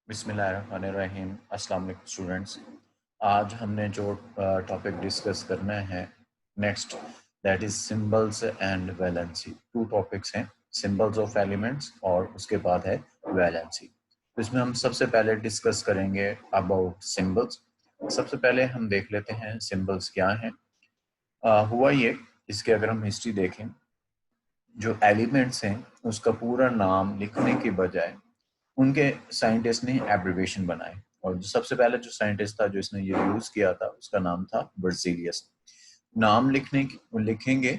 बिस्मिल्लाहिर्रहमानिर्रहीम। अस्सलाम वालेकुम स्टूडेंट्स। आज हमने जो टॉपिक डिस्कस करना है next, that is symbols and valency. To topics हैं, सिंबल्स ऑफ एलिमेंट्स और उसके बाद है वैलेंसी। तो इसमें हम सबसे पहले डिस्कस करेंगे अबाउट सिंबल्स। सबसे पहले हम देख लेते हैं सिंबल्स क्या हैं। हुआ ये, इसके अगर हम हिस्ट्री देखें, जो एलिमेंट्स हैं उसका पूरा नाम लिखने के बजाय उनके साइंटिस्ट ने एब्रिविएशन बनाए, और जो सबसे पहले जो साइंटिस्ट था जो इसने ये यूज किया था उसका नाम था बर्जीलियस। नाम लिखेंगे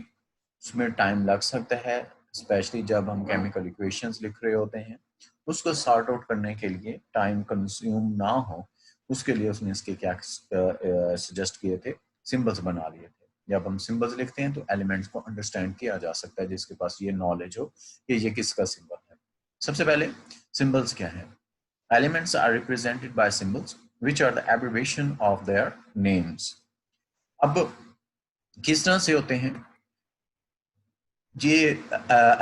उसमें टाइम लग सकता है, स्पेशली जब हम केमिकल इक्वेशंस लिख रहे होते हैं। उसको सॉर्ट आउट करने के लिए टाइम कंज्यूम ना हो, उसके लिए उसने इसके क्या सजेस्ट किए थे, सिंबल्स बना लिए थे। जब हम सिंबल्स लिखते हैं तो एलिमेंट्स को अंडरस्टैंड किया जा सकता है, जिसके पास ये नॉलेज हो कि ये किसका सिंबल है। सबसे पहले सिंबल्स क्या है। Elements are represented by symbols which are the abbreviation of their names. अब किस तरह से होते हैं ये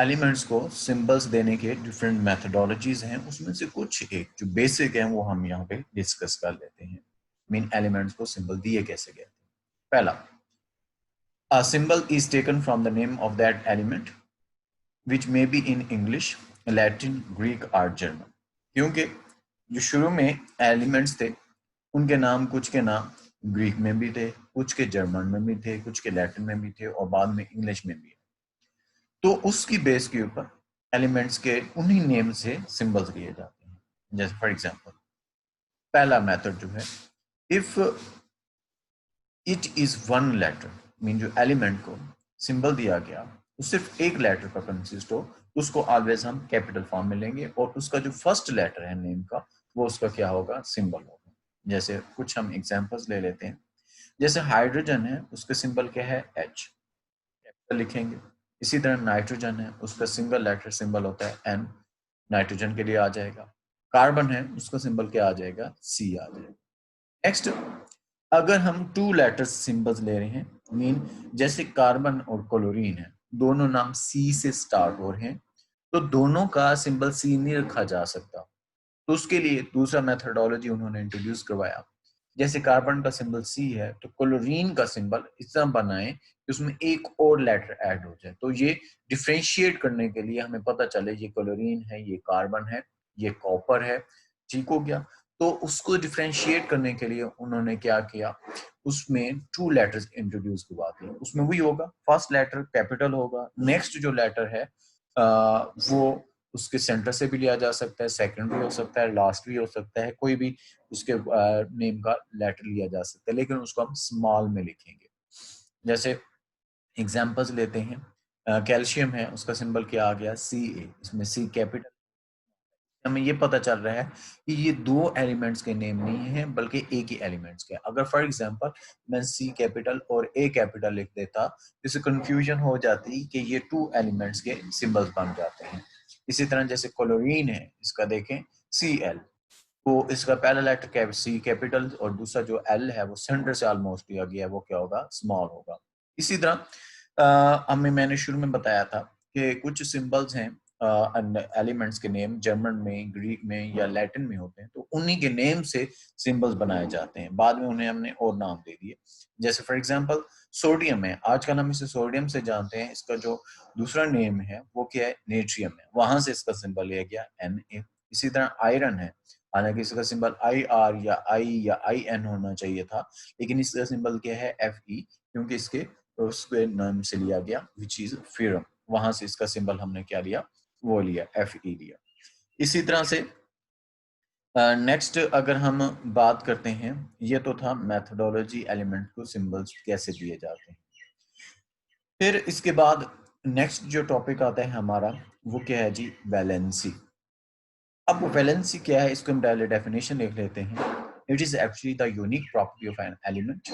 एलिमेंट्स को सिंबल्स देने के डिफरेंट मेथडोलॉजीज हैं, उसमें से कुछ एक जो बेसिक हैं वो हम यहाँ पे डिस्कस कर लेते हैं। मीन एलिमेंट्स को सिंबल दिए कैसे गए थे। पहला, a symbol is taken from the name of that element which may be in English, Latin, Greek or German। क्योंकि जो शुरू में एलिमेंट्स थे उनके नाम, कुछ के नाम ग्रीक में भी थे, कुछ के जर्मन में भी थे, कुछ के लैटिन में भी थे और बाद में इंग्लिश में भी। तो उसकी बेस के ऊपर एलिमेंट्स के उन्हीं नेम से सिंबल्स दिए जाते हैं। जैसे फॉर एग्जांपल, पहला मेथड जो है, if it is one letter, mean जो एलिमेंट को सिंबल दिया गया वो सिर्फ एक लेटर का कंसिस्ट हो, उसको ऑलवेज हम कैपिटल फॉर्म में लेंगे और उसका जो फर्स्ट लेटर है नेम का वो उसका क्या होगा, सिंबल होगा। जैसे कुछ हम एग्जांपल्स ले लेते हैं। जैसे हाइड्रोजन है, उसका सिंबल क्या है, एच, कैपिटल लिखेंगे। इसी तरह नाइट्रोजन है, उसका सिंगल लेटर सिंबल होता है एन, नाइट्रोजन के लिए आ जाएगा। कार्बन है, उसका सिंबल क्या आ जाएगा, सी आ जाएगा। नेक्स्ट, अगर हम टू लेटर सिंबल्स ले रहे हैं, मीन जैसे कार्बन और क्लोरीन है, दोनों नाम सी से स्टार्ट हो रहे हैं, तो दोनों का सिंबल सी नहीं रखा जा सकता। तो उसके लिए दूसरा मेथडोलॉजी उन्होंने इंट्रोड्यूस करवाया। जैसे कार्बन का सिंबल सी है तो क्लोरीन का सिंबल इस तरह बनाए कि उसमें एक और लेटर ऐड हो जाए, तो ये डिफ्रेंशिएट करने के लिए हमें पता चले ये क्लोरीन है, ये कार्बन है, ये कॉपर है। ठीक हो गया। तो उसको डिफ्रेंशिएट करने के लिए उन्होंने क्या किया, उसमें टू लेटर्स इंट्रोड्यूस करवा दिए। उसमें वही होगा, फर्स्ट लेटर कैपिटल होगा, नेक्स्ट जो लेटर है वो उसके सेंटर से भी लिया जा सकता है, सेकंड भी हो सकता है, लास्ट भी हो सकता है, कोई भी उसके नेम का लेटर लिया जा सकता है, लेकिन उसको हम स्मॉल में लिखेंगे। जैसे एग्जांपल्स लेते हैं, कैल्शियम है, उसका सिंबल क्या आ गया, सी ए, इसमें सी कैपिटल। हमें ये पता चल रहा है कि ये दो एलिमेंट्स के नेम नहीं है बल्कि एक ही एलिमेंट्स के। अगर फॉर एग्जांपल मैं सी कैपिटल और ए कैपिटल लिख देता, इससे कंफ्यूजन हो जाती कि ये टू एलिमेंट्स के सिंबल्स बन जाते हैं। इसी तरह जैसे क्लोरीन है, इसका देखें सी एल, तो इसका पहला लेटर सी कैपिटल और दूसरा जो एल है वो सेंटर से ऑलमोस्ट लिया गया है, वो क्या होगा, स्मॉल होगा। इसी तरह हमें, मैंने शुरू में बताया था कि कुछ सिंबल्स हैं एलिमेंट्स के नेम जर्मन में, ग्रीक में या लैटिन में होते हैं, तो उन्हीं के नेम से सिंबल्स बनाए जाते हैं। बाद में उन्हें हमने और नाम दे दिए। जैसे फॉर एग्जांपल सोडियम है, आजकल हम इसे सोडियम से जानते हैं, इसका जो दूसरा नेम है वो क्या है, नेट्रियम है, वहां से इसका सिंबल लिया गया Na। इसी तरह आयरन है, हालांकि इसका सिंबल IR या I या IN होना चाहिए था, लेकिन इसका सिंबल क्या है, Fe, क्योंकि इसके उसके नाम से लिया गया विच इज फेरम, वहां से इसका सिंबल हमने क्या लिया, वो लिया, Fe लिया। इसी तरह से नेक्स्ट अगर हम बात करते हैं, ये तो था मेथडोलॉजी एलिमेंट को सिंबल्स कैसे दिए जाते हैं। फिर इसके बाद नेक्स्ट जो टॉपिक आता है हमारा, वो क्या है जी, वैलेंसी। अब वैलेंसी क्या है, इसको हम पहले डेफिनेशन देख लेते हैं। It is actually the unique property of an element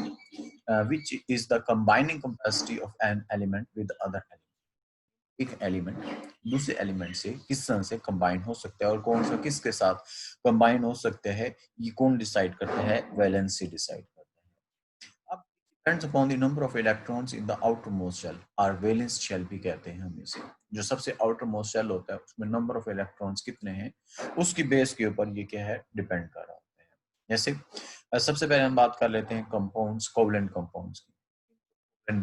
which is the combining capacity of an element with other element. एक एलिमेंट दूसरे एलिमेंट से किस तरह से कंबाइन हो सकता है और कौन सा किसके साथ कंबाइन हो सकता है, ये कौन डिसाइड करता है, वैलेंसी डिसाइड करता है। अब depends upon the number of electrons in the outermost shell और वैलेंस शेल भी कहते हैं हम इसे। जो सबसे आउटरमोस्ट शेल होता है उसमें नंबर ऑफ इलेक्ट्रॉन्स कितने हैं उसकी बेस के ऊपर ये क्या है डिपेंड कर रहा होता है। जैसे सबसे पहले हम बात कर लेते हैं कंपाउंड्स, कोवलेंट कंपाउंड्स की,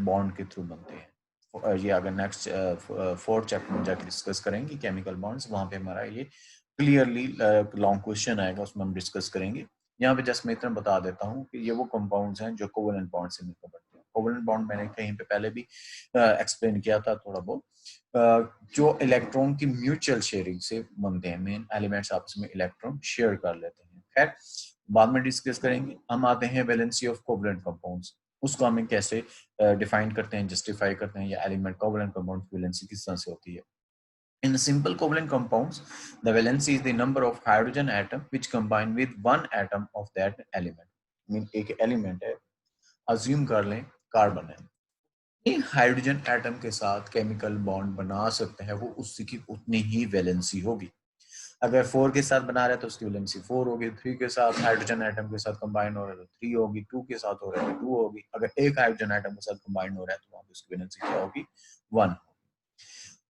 बॉन्ड के थ्रू बनते हैं। ये अगर नेक्स्ट 4th चैप्टर में जाकर डिस्कस करेंगे केमिकल बॉन्ड्स, वहां पे हमारा ये क्लियरली लॉन्ग क्वेश्चन आएगा, उसमें हम डिस्कस करेंगे। यहाँ पे जस्ट मैं इतना बता देता हूँ कि ये वो कंपाउंड्स हैं जो कोवेलेंट बॉन्ड से मिलकर बनते हैं। कोवेलेंट बॉन्ड मैंने कहीं पे पहले भी एक्सप्लेन किया था थोड़ा बहुत, जो इलेक्ट्रॉन की म्यूचुअल शेयरिंग से बनते हैं। मेन एलिमेंट्स आपस में इलेक्ट्रॉन शेयर कर लेते हैं। खैर बाद में डिस्कस करेंगे। हम आते हैं वैलेंसी ऑफ कोवेलेंट कंपाउंड्स, उसको हमें कैसे डिफाइन करते हैं, जस्टिफाई करते हैं, या एलिमेंट कोवेलेंट कंपाउंड की वैलेंसी किस तरह से होती है। In simple covalent compounds, the valency is the number of hydrogen atom which combine with one atom of that element. Mean एक एलिमेंट है, अज्यूम कर लें कार्बन है, ये हाइड्रोजन एटम के साथ केमिकल बॉन्ड बना सकते हैं, वो उसकी की उतनी ही वैलेंसी होगी। अगर 4 के साथ बना रहे हैं तो उसकी वैलेंसी 4 होगी, 3 के साथ हाइड्रोजन एटम के साथ कंबाइन हो रहा है तो 3 होगी, 2 के साथ हो रहा है तो 2 होगी। अगर एक हाइड्रोजन एटम के साथ कंबाइन हो रहा है तो वहां पे उसकी वैलेंसी क्या होगी 1,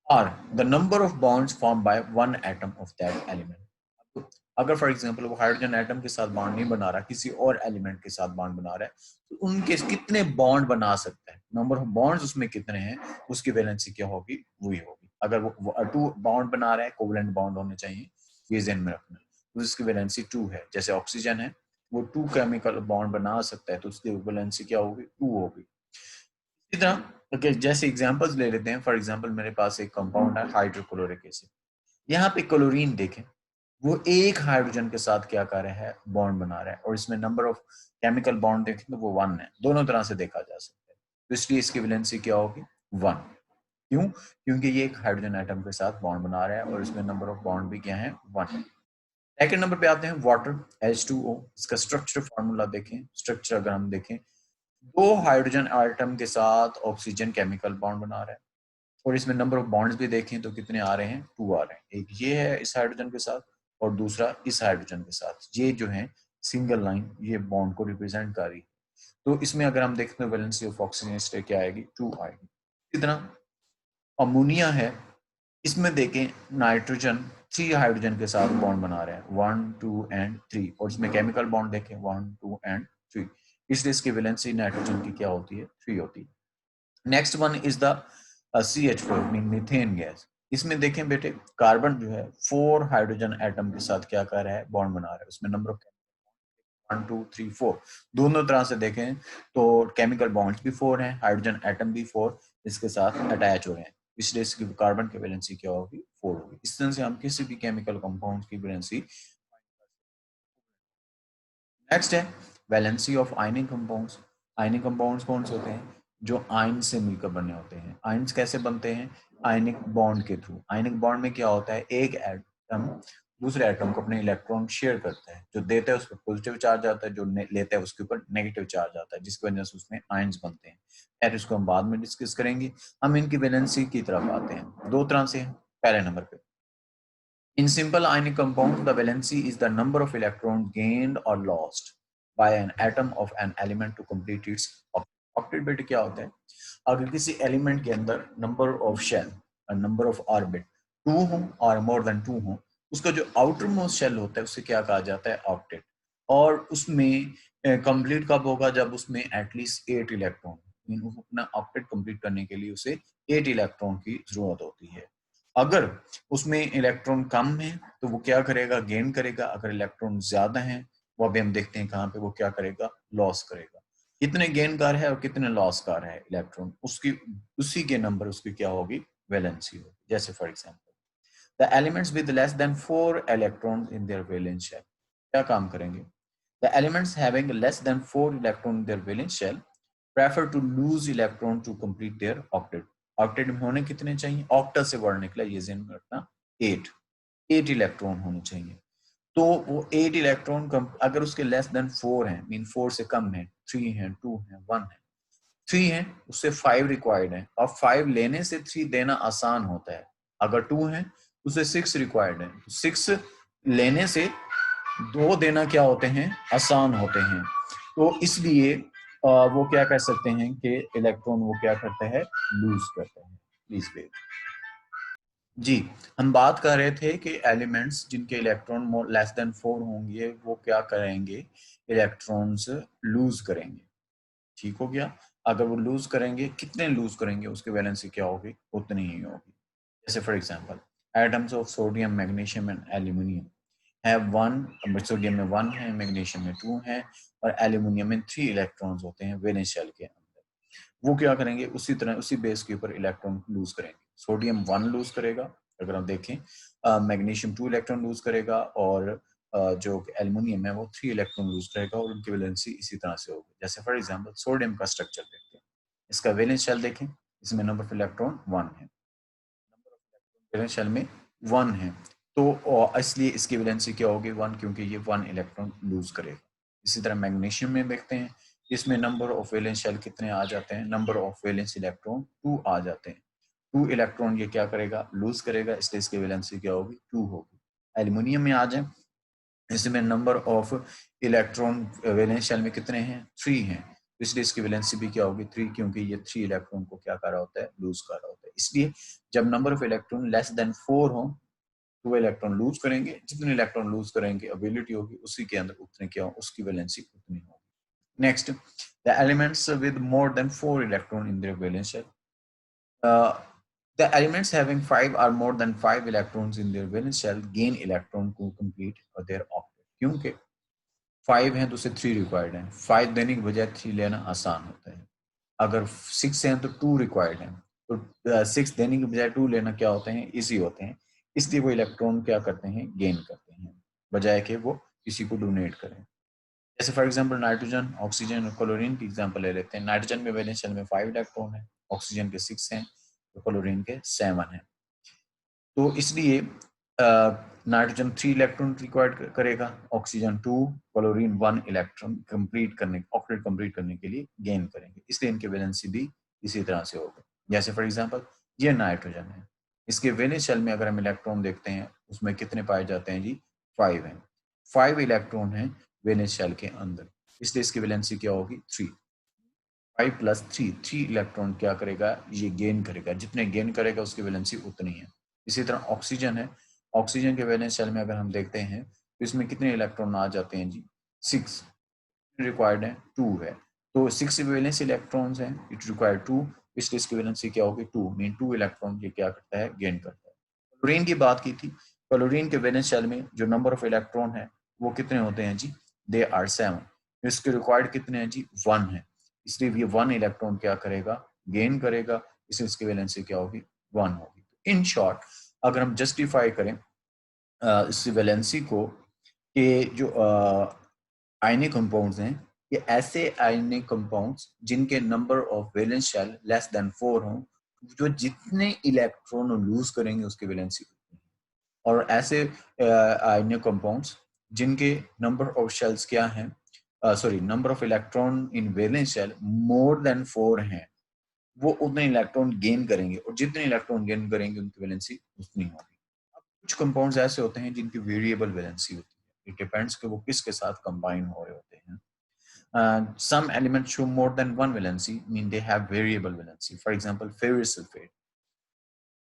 or the number of bonds formed by one atom of that element. अगर फॉर एग्जांपल वो हाइड्रोजन एटम के साथ बॉन्ड नहीं बना रहा, किसी और एलिमेंट के साथ बॉन्ड बना रहा है, तो उनके कितने बॉन्ड बना सकता है, नंबर ऑफ बॉन्ड्स उसमें कितने हैं, उसकी वैलेंसी क्या होगी, वही होगी। अगर वो 2 बॉन्ड बना रहा है, कोवेलेंट बॉन्ड होने चाहिए, ये ध्यान में रखना, तो उसकी वैलेंसी 2 है। जैसे ऑक्सीजन है वो 2 केमिकल बॉन्ड बना सकता है, तो उसकी वैलेंसी क्या होगी 2 होगी। इसी तरह ओके, जैसे एग्जांपल्स ले लेते हैं। फॉर एग्जांपल मेरे पास एक कंपाउंड है हाइड्रोक्लोरिक एसिड, यहाँ पे क्लोरीन देखें, वो एक हाइड्रोजन के साथ क्या कर रहा है बॉन्ड बना रहा है, और इसमें नंबर ऑफ केमिकल बॉन्ड देखें तो वो 1 है। दोनों तरह से देखा जा सकता है, तो इसलिए इसकी वैलेंसी क्या होगी 1। क्यों? क्योंकि ये एक हाइड्रोजन एटम के साथ बॉन्ड बना रहा है और इसमें नंबर ऑफ बॉन्ड भी क्या है 1। सेकेंड नंबर पे आते हैं वाटर H2O। इसका स्ट्रक्चर फार्मूला देखें, स्ट्रक्चर अगर हम देखें, 2 हाइड्रोजन एटम के साथ ऑक्सीजन केमिकल बॉन्ड बना रहा है, और इसमें नंबर ऑफ बॉन्ड्स भी देखें तो कितने आ रहे हैं 2 आ रहे हैं। एक ये है इस हाइड्रोजन के साथ और दूसरा इस हाइड्रोजन के साथ, ये जो है सिंगल लाइन ये बॉन्ड को रिप्रेजेंट कर रही है। तो इसमें अगर हम देखते हैं वैलेंसी ऑफ ऑक्सीजन स्टेट क्या आएगी 2 आएगी। इसी तरह अमोनिया है, इसमें देखें नाइट्रोजन 3 हाइड्रोजन के साथ बॉन्ड बना रहे हैं 1 2 एंड 3, और इसमें केमिकल बॉन्ड देखें 1 2 एंड 3, इसलिए इसकी वैलेंसी नाइट्रोजन की क्या होती है 3 होती है। Next one is the CH4 mean methane gas. इसमें देखें बेटे कार्बन जो है 4 हाइड्रोजन एटम के साथ क्या कर रहा है बॉन्ड बना रहा है, उसमें नंबर ऑफ 1 2 3 4 दोनों तरह से देखें तो केमिकल बॉन्ड्स भी 4 हैं, हाइड्रोजन एटम भी 4 इसके साथ अटैच हो रहे हैं, इसलिए इसकी कार्बन की वैलेंसी क्या होगी 4 होगी। इस तरह से हम किसी भी केमिकल कंपाउंड की वैलेंसी। नेक्स्ट है valency of ionic compounds. Ionic compounds कौन से होते हैं, जो आयन से मिलकर बने होते हैं। आयन्स कैसे बनते हैं, आयनिक बॉन्ड के थ्रू। आयनिक बॉन्ड में क्या होता है, एक एटम दूसरे एटम को अपने इलेक्ट्रॉन शेयर करता है, जो देता है उस पर पॉजिटिव चार्ज आता है, जो लेता है उसके ऊपर नेगेटिव चार्ज आता है, जिसकी वजह से उसमें आयन्स बनते हैं। खैर इसको हम बाद में डिस्कस करेंगे। हम इनकी वैलेंसी की तरफ आते हैं, 2 तरह से। पहले नंबर पे in simple ionic compounds, the valency is the number of electrons gained or lost by an atom of an element to complete its octet. Octet bit क्या होता है, अगर किसी एलिमेंट के अंदर नंबर ऑफ शेल और number of orbit 2 हो और मोर देन 2 हो, उसका जो आउटर मोस्ट शेल होता है उसे क्या कहा जाता है ऑक्टेट। और उसमें कंप्लीट कब होगा, जब उसमें एटलीस्ट 8 इलेक्ट्रॉन, अपना ऑक्टेट कंप्लीट करने के लिए उसे 8 इलेक्ट्रॉन की जरूरत होती है। अगर उसमें इलेक्ट्रॉन कम है तो वो क्या करेगा, गेन करेगा। अगर इलेक्ट्रॉन ज्यादा है, वो अभी हम देखते हैं कहाँ पे, वो क्या करेगा, लॉस करेगा। कितने गेन कर है और कितने लॉस कर है इलेक्ट्रॉन, उसकी उसी के नंबर उसकी क्या होगी, वैलेंसी होगी। जैसे for example the elements with less than 4 electrons in their valence shell क्या काम करेंगे, the elements having less than 4 electron in their valence shell prefer to lose electron to complete their octet. Octet में होने कितने चाहिए, octa से word निकला, ये ध्यान में रखना, 8 इलेक्ट्रॉन होने चाहिए। तो वो 8 इलेक्ट्रॉन अगर उसके लेस देन 4 है, मीन 4 से कम है, 3 है, 2 है, 1 है, 3 है उससे 5 रिक्वायर्ड है, और 5 लेने से 3 देना आसान होता है। अगर 2 है उसे 6 रिक्वायर्ड है, 6 लेने से 2 देना क्या होते हैं, आसान होते हैं। तो इसलिए वो क्या कर सकते हैं कि इलेक्ट्रॉन वो क्या करते हैं, लूज करते हैं। Please wait. जी, हम बात कर रहे थे कि एलिमेंट्स जिनके इलेक्ट्रॉन लेस देन 4 होंगे वो क्या करेंगे, इलेक्ट्रॉन्स लूज करेंगे। ठीक हो गया। अगर वो लूज करेंगे, कितने लूज करेंगे, उसकी वैलेंसी क्या होगी, उतनी ही होगी। जैसे for example, atoms of sodium, magnesium and aluminium have one, sodium में 1 है, मैग्नीशियम में 2 है और एल्यूमिनियम में 3 इलेक्ट्रॉन्स होते हैं वैलेंस शेल के अंदर। वो क्या करेंगे, उसी तरह उसी बेस के ऊपर इलेक्ट्रॉन लूज करेंगे। सोडियम 1 लूज करेगा, अगर आप देखें, मैग्नीशियम 2 इलेक्ट्रॉन लूज करेगा और जो एल्युमिनियम है वो 3 इलेक्ट्रॉन लूज करेगा और उनकी वैलेंसी इसी तरह से होगी। जैसे फॉर एग्जांपल सोडियम का स्ट्रक्चर देखते हैं, इसका वैलेंस शेल देखें, इसमें नंबर ऑफ इलेक्ट्रॉन 1 है, number of electron valence shell में 1 है, तो इसलिए इसकी वैलेंसी क्या होगी, 1, क्योंकि ये 1 इलेक्ट्रॉन लूज करेगा। इसी तरह मैग्नीशियम में देखते हैं, इसमें नंबर ऑफ वैलेंस शेल कितने आ जाते हैं, नंबर ऑफ वैलेंस इलेक्ट्रॉन 2 आ जाते हैं। 2 इलेक्ट्रॉन ये क्या करेगा, लूज करेगा, इसलिए इसकी वैलेंसी क्या होगी, 2 होगी। एल्युमिनियम में आ जाए, इसमें number of electron valence shell में कितने हैं, 3 हैं, इसलिए इसकी वैलेंसी भी क्या होगी, 3, क्योंकि ये 3 इलेक्ट्रॉन को क्या कर रहा होता है, लूज कर रहा होता है। इसलिए जब number of electron less than 4 हो तो वो इलेक्ट्रॉन लूज करेंगे, जितने इलेक्ट्रॉन लूज करेंगे अबिलिटी होगी उसी के अंदर उतने क्या हो, उसकी वैलेंसी उतनी होगी। Next, the elements with more than 4 electron in their valence shell, the elements having 5 or more than 5 electrons in their valence shell gain electron to complete their octet। क्योंकि 5 हैं तो उसे 3 रिक्वायर्ड है, 5 देने की बजाय 3 लेना आसान होता है। अगर 6 हैं तो 2 रिक्वायर्ड है, तो 6 देने की बजाय 2 लेना क्या होते हैं, इजी होते हैं। इसलिए वो इलेक्ट्रॉन क्या करते हैं, गेन करते हैं, बजाय कि वो किसी को डोनेट करें। जैसे फॉर एग्जांपल नाइट्रोजन, ऑक्सीजन और क्लोरीन की एग्जांपल ले लेते हैं। नाइट्रोजन में वैलेंस शेल में 5 इलेक्ट्रॉन है, ऑक्सीजन के 6 हैं, तो क्लोरीन के 7 हैं। तो इसलिए नाइट्रोजन 3 इलेक्ट्रॉन रिक्वायर्ड करेगा, ऑक्सीजन 2, क्लोरीन 1 इलेक्ट्रॉन कंप्लीट करने, ऑक्टेट कंप्लीट करने के लिए गेन करेंगे, इसलिए इनके वैलेंसी भी इसी तरह से होगा। जैसे फॉर एग्जांपल ये नाइट्रोजन है, इसके वैलेंस शेल में अगर हम इलेक्ट्रॉन देखते हैं उसमें कितने पाए जाते हैं जी, 5 हैं, 5 इलेक्ट्रॉन हैं वैलेंस शेल के अंदर, इसलिए इसकी वैलेंसी क्या होगी, 3। 5 प्लस 3 इलेक्ट्रॉन क्या करेगा, ये गेन करेगा, जितने गेन करेगा उसकी वैलेंसी उतनी है। इसी तरह ऑक्सीजन है, ऑक्सीजन के वैलेंस शेल में अगर हम देखते हैं तो इसमें कितने इलेक्ट्रॉन आ जाते हैं जी, 6 रिक्वायर्ड है, 2 है, तो 6 वैलेंस इलेक्ट्रॉन्स हैं, इट रिक्वायर्ड 2, इसलिए इसकी वैलेंसी क्या होगी, 2 मीन 2 इलेक्ट्रॉन ये क्या करता है, गेन करता है। क्लोरीन की बात की थी, क्लोरीन के वैलेंस शेल में जो नंबर ऑफ इलेक्ट्रॉन है वो कितने होते हैं जी, दे आर 7, इसके रिक्वायर्ड कितने हैं जी, 1 है, इसलिए ये 1 इलेक्ट्रॉन क्या करेगा, गेन करेगा, इसलिए इसकी वैलेंसी क्या होगी, 1 होगी। इन शॉर्ट, अगर हम जस्टिफाई करें इस वैलेंसी को, कि जो आयनिक कंपाउंड्स हैं, ये ऐसे आयनिक कंपाउंड्स जिनके number of valence shell less than 4 हों, जो जितने इलेक्ट्रॉन लूज करेंगे उसकी वैलेंसी, और ऐसे आयनिक कंपाउंड्स जिनके नंबर ऑफ शेल्स क्या हैं, sorry number of electron in valence shell more than 4 हैं, वो उतने इलेक्ट्रॉन गेन करेंगे और जितने इलेक्ट्रॉन गेन करेंगे उनकी वैलेंसी उतनी होगी। अब कुछ कंपाउंड्स ऐसे होते हैं जिनकी वेरिएबल वैलेंसी होती है, इट डिपेंड्स कि वो किसके साथ कंबाइन हो रहे होते हैं। Some elements show more than one valency, mean they have variable valency. For example, ferrous sulfate.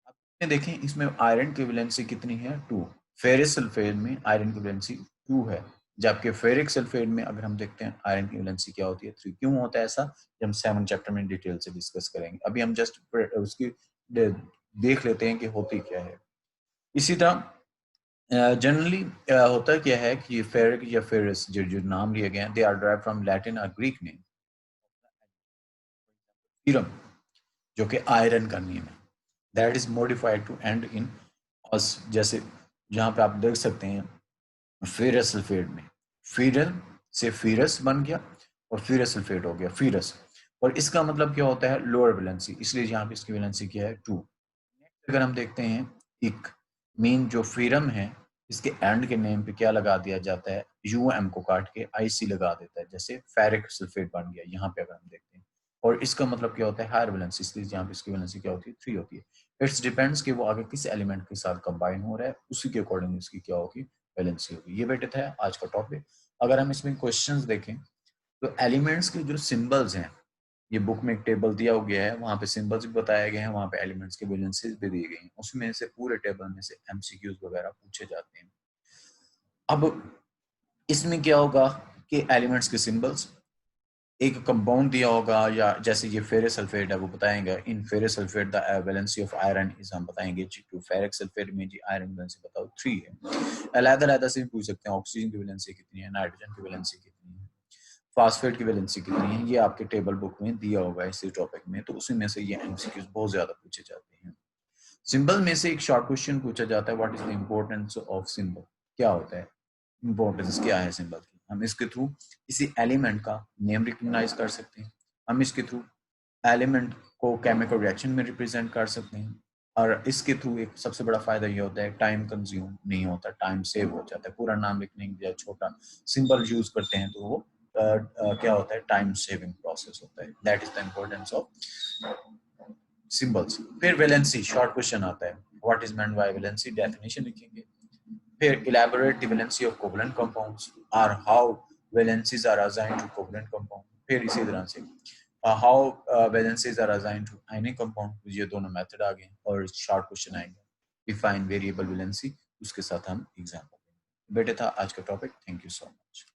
आप देखें इसमें आयरन की वैलेंसी कितनी है, 2। फेरस सल्फेट में आयरन की वैलेंसी 2 है, जबकि फेरिक सल्फेट में अगर हम देखते हैं आयरन की वैलेंसी क्या होती है, 3। क्यों होता है ऐसा, हम 7 चैप्टर में डिटेल से डिस्कस करेंगे, अभी हम जस्ट उसकी देख लेते हैं कि होती क्या है। इसी तरह जनरली होता क्या है कि फेरिक या फेरस जो नाम लिए गए हैं, they are derived from Latin और ग्रीक नेम। सीरम जो कि आयरन का नेम है, that is modified to end in ous, जैसे जहाँ पे आप देख सकते हैं फेरस सल्फेट में फीरल से फीरस बन गया और फीरस सल्फेट हो गया फीरस, और इसका मतलब क्या होता है, लोअर वैलेंसी, इसलिए यहाँ पे इसकी वैलेंसी क्या है, 2। अगर हम देखते हैं इक मीन जो फीरम है, इसके एंड के नेम पे क्या लगा दिया जाता है, यूएम को काट के आईसी लगा देता है, जैसे फेरिक सल्फेट बन गया यहाँ पे अगर हम देखते हैं, और इसका मतलब क्या होता है, हायर वैलेंसी, इसलिए यहाँ पे इसकी वैलेंसी क्या होती है, 3 होती है। इट्स डिपेंड्स कि वो आगे किस एलिमेंट के साथ कंबाइन हो रहा है, उसी के अकॉर्डिंग इसकी क्या होगी, वैलेंसी होगी। ये बेटे था आज का टॉपिक। अगर हम इसमें क्वेश्चंस देखें तो एलिमेंट्स के जो सिंबल्स हैं, ये बुक में एक टेबल दिया हो गया है, वहाँ पे सिंबल्स भी बताए गए हैं, वहाँ पे एलिमेंट्स के वैलेंसीज भी दी गई हैं, उसमें से पूरे टेबल में से एमसीक्यूज वगैरह पूछे जाते हैं। अब इसमें क्या होगा कि एलिमेंट्स के सिंबल्स, एक कंपाउंड दिया होगा, या जैसे ये फेरस सल्फेट है वो बताएंगे in ferrous sulphate the valency of iron is, हम बताएंगे जी टू फेरिक सल्फेट में जी आयरन वैलेंसी बताओ 3 है। अलग-अलग से भी पूछ सकते हैं ऑक्सीजन की वैलेंसी कितनी है, नाइट्रोजन की वैलेंसी कितनी है, फास्फेट की वैलेंसी कितनी है, ये आपके टेबल बुक में दिया होगा इसी टॉपिक में, तो उसी में से ये एमसीक्यूज बहुत ज्यादा पूछे जाते हैं। सिंबल में से एक शॉर्ट क्वेश्चन पूछा जाता है, what is the importance of symbol, क्या होता है, इंपॉर्टेंस क्या है सिंबल की। हम इसके थ्रू किसी एलिमेंट का नेम रिकॉग्नाइज कर सकते हैं, हम इसके थ्रू एलिमेंट को केमिकल रिएक्शन में रिप्रेजेंट कर सकते हैं, और इसके थ्रू एक सबसे बड़ा फायदा ये होता है टाइम कंज्यूम नहीं होता, टाइम सेव हो जाता है। पूरा नाम लिखने के बजाय छोटा सिंबल यूज करते हैं तो वो क्या होता है, टाइम सेविंग प्रोसेस होता है। That is the importance of symbols. फिर वैलेंसी शॉर्ट क्वेश्चन आता है, what is meant by valency, definition लिखेंगे। फिर elaborate the valency of covalent compounds or how valencies are assigned to covalent compound। फिर इसी तरह से how valencies are assigned to ionic compound, ये दोनों मेथड आ गए और शॉर्ट क्वेश्चन आएंगे डिफाइन वेरिएबल वैलेंसी, उसके साथ हम एग्जाम्पल। बेटे था आज का topic, thank you so much.